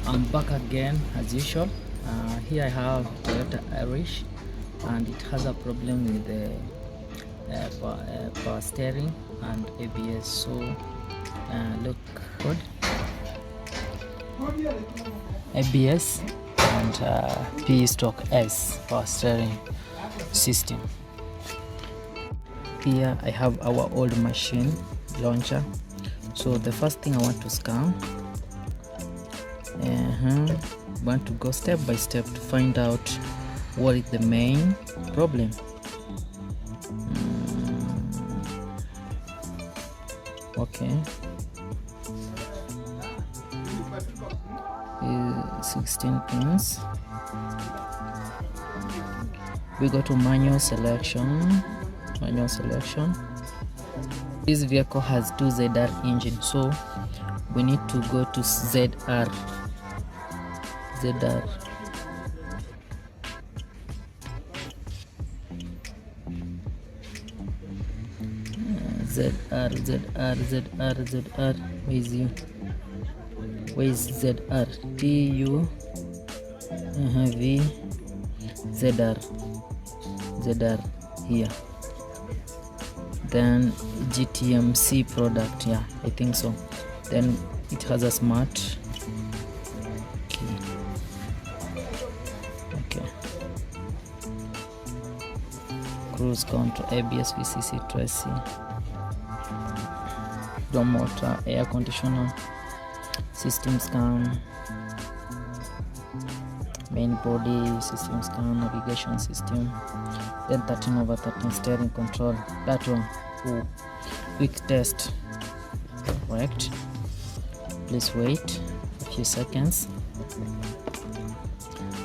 I'm back again as usual. Here I have Toyota Irish, and it has a problem with the power steering and ABS. So look good, ABS and P/S power steering system. Here I have our old machine launcher. So the first thing I want to scan, want to go step by step to find out what is the main problem. Okay, 16 pins. We go to manual selection. This vehicle has 2 ZR engine, so we need to go to ZR. ZR where is you? Where is ZR? TU V ZR here. Then GTMC product, yeah, I think so. Then it has a smart key. Okay, cruise control, ABS, VCC, Tracy, door motor, air conditioner, system scan, main body, system scan, navigation system, then 13/13 steering control. That one, quick test, correct. Please wait a few seconds.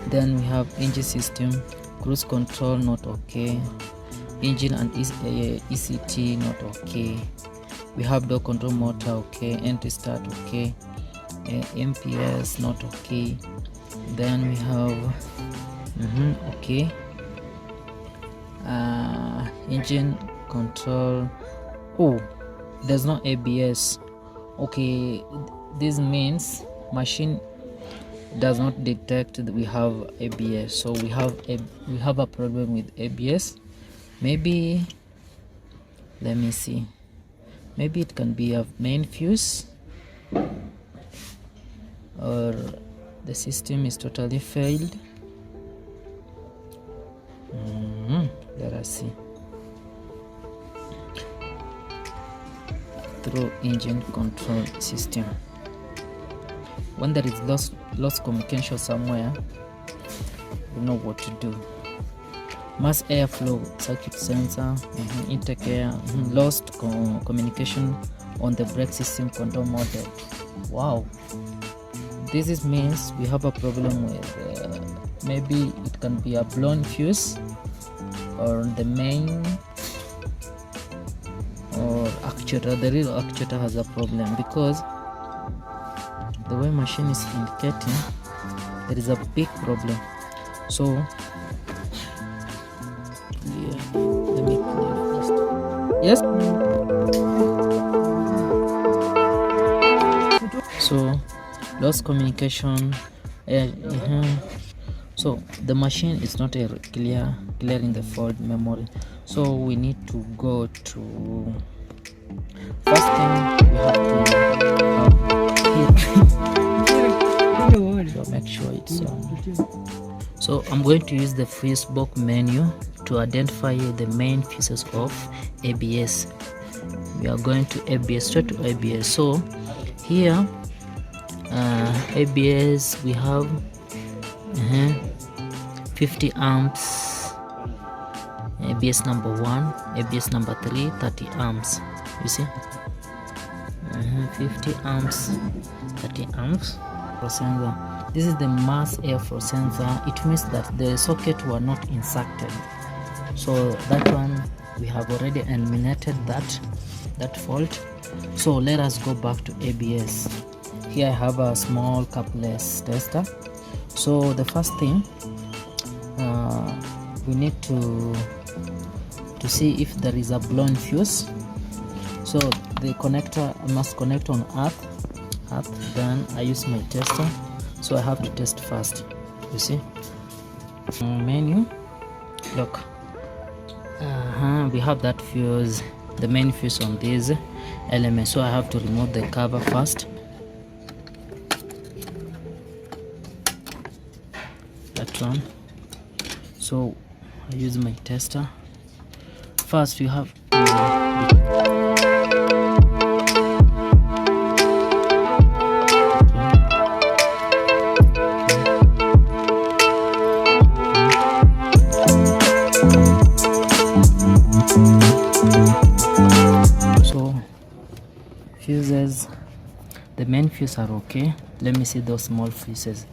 Then we have engine system, cruise control not okay, engine and ECT not okay. We have door control motor okay, entry start okay, MPS not okay. Then we have okay, engine control. There's no ABS. Okay, this means machine does not detect that we have ABS, so we have a problem with ABS. Maybe, let me see, maybe it can be a main fuse, or the system is totally failed. Let us see. Through engine control system, when there is lost communication somewhere, you know what to do. Mass airflow circuit sensor, intake air, lost communication on the brake system control module. Wow, this means we have a problem with maybe it can be a blown fuse, or the main, or actuator. The real actuator has a problem, because the way machine is indicating, there is a big problem. So let me clear first. Yes. So lost communication. So the machine is not clearing the fault memory. So we need to go to, first thing we have to make sure it's on. So I'm going to use the fuse box menu to identify the main fuses of ABS. We are going to ABS, straight to ABS. So here ABS, we have 50 amps, ABS number 1, ABS number 3, 30 amps. You see, 50 amps, 30 amps. Sensor. This is the mass airflow sensor. It means that the socket were not inserted. So that one, we have already eliminated that fault. So let us go back to ABS. Here I have a small capless tester. So the first thing, we need to see if there is a blown fuse. So the connector must connect on earth. Then I use my tester so I have to test first. You see, menu, look, we have that fuse, the main fuse on this element, so I have to remove the cover first. That one. So I use my tester. First you have so fuses, the main fuses are okay. Let me see those small fuses.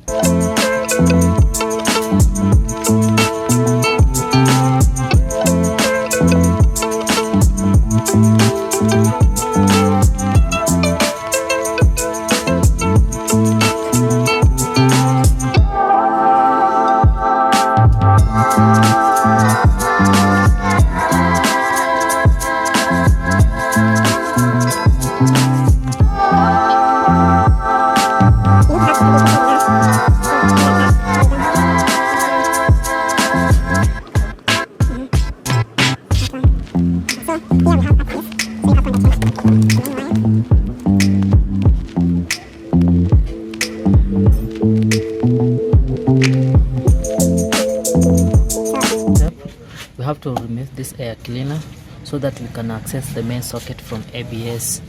We have to remove this air cleaner so that we can access the main socket from ABS.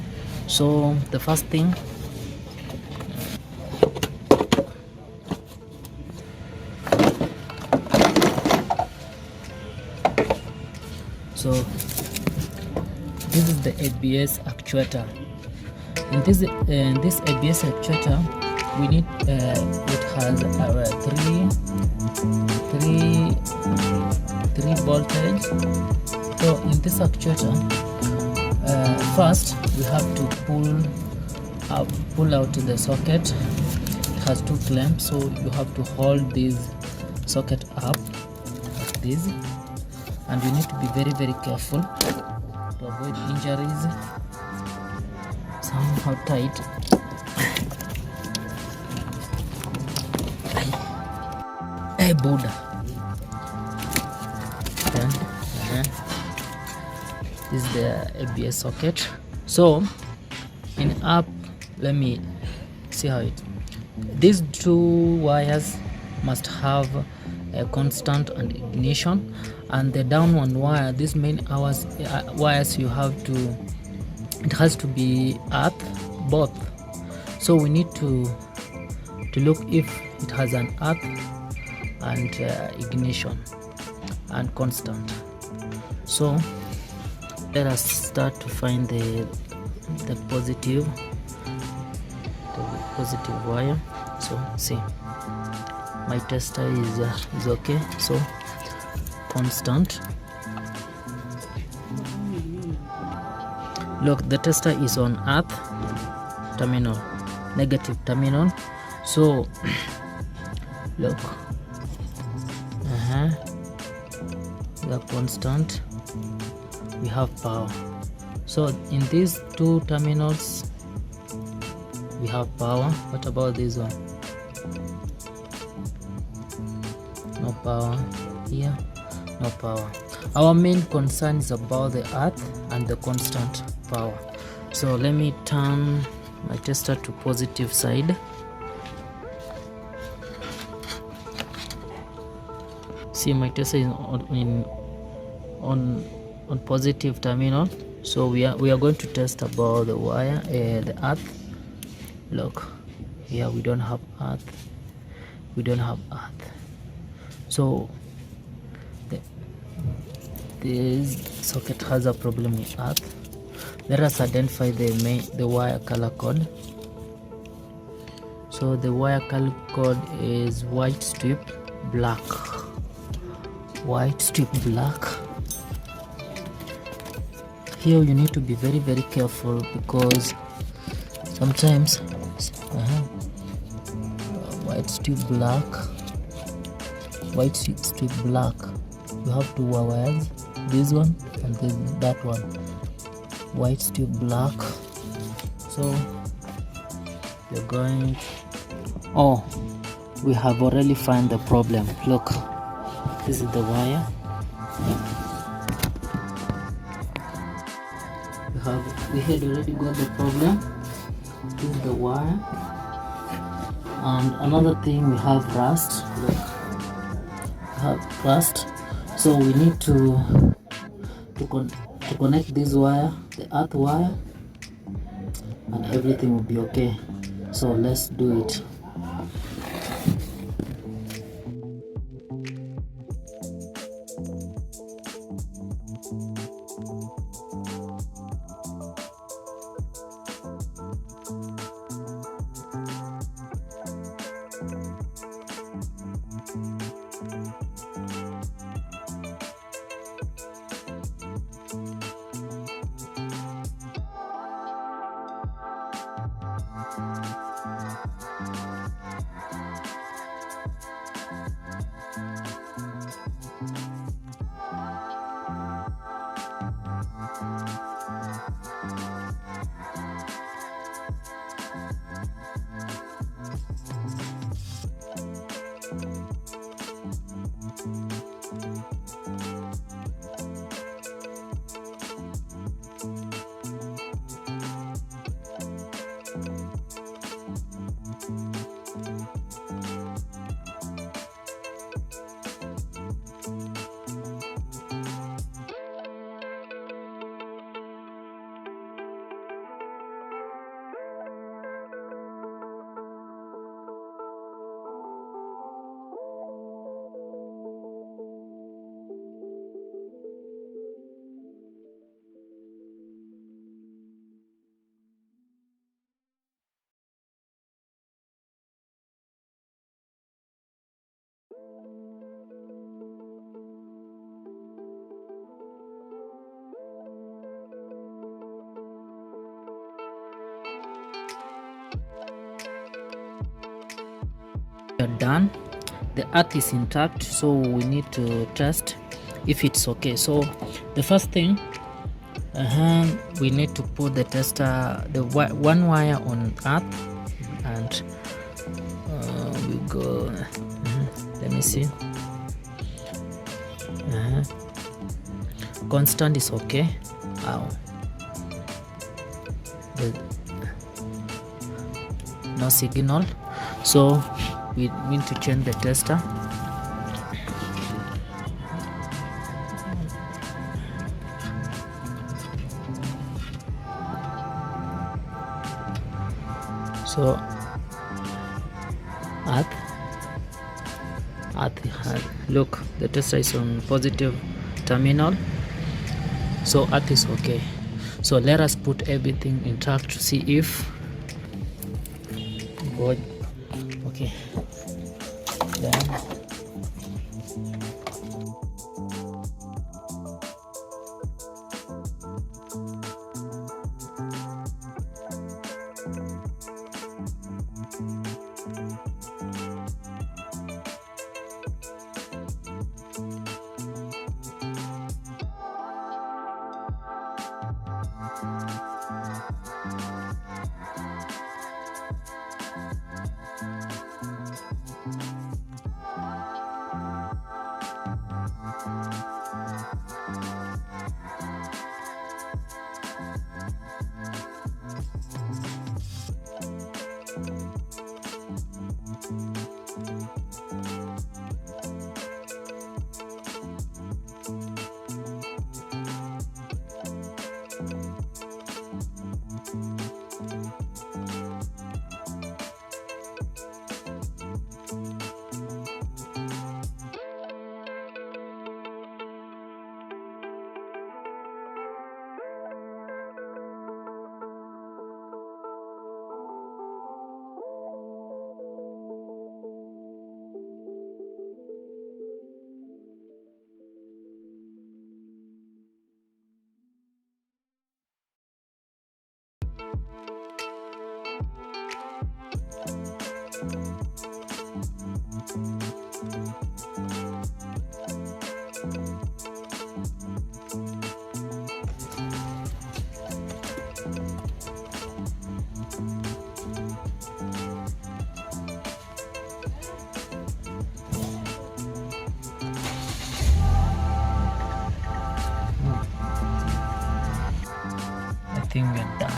So the first thing, so this is the ABS actuator. In this ABS actuator, we need it has three voltage. So in this actuator, first we have to pull out the socket. It has two clamps, so you have to hold this socket up like this, and you need to be very, very careful to avoid injuries. Somehow tight. Hey Buddha. Then this is the ABS socket. So in up, let me see how it. These two wires must have a constant and ignition, and the down one wire, these main wires, you have to, it has to be earth both. So we need to look if it has an earth and ignition and constant. So let us start to find the positive wire. So see, my tester is okay. So constant. Look, the tester is on earth terminal, negative terminal. So look, the constant, we have power. So in these two terminals we have power. What about this one? No power here, no power. Our main concern is about the earth and the constant power. So let me turn my tester to positive side. See, my tester is on positive terminal. So we are going to test about the wire, the earth. Look here, we don't have earth. So this socket has a problem with earth. Let us identify the wire color code. So the wire color code is white strip black. White strip black. Here you need to be very, very careful, because sometimes white strip black, you have two wires, this one and that one, white strip black. So you're going Oh, we have already found the problem. Look, this is the wire. We had already got the problem. This is the wire. And another thing, we have rust. Look, we have rust. So we need to connect this wire, the earth wire, and everything will be okay. So let's do it. We are done. The earth is intact, so we need to test if it's okay. So the first thing, we need to put the tester, the one wire on earth, and we go. Let me see. Constant is okay. No signal, so we need to change the tester. So earth, look, the tester is on positive terminal, so earth is okay. So let us put everything intact to see if good. Okay, then think we are done.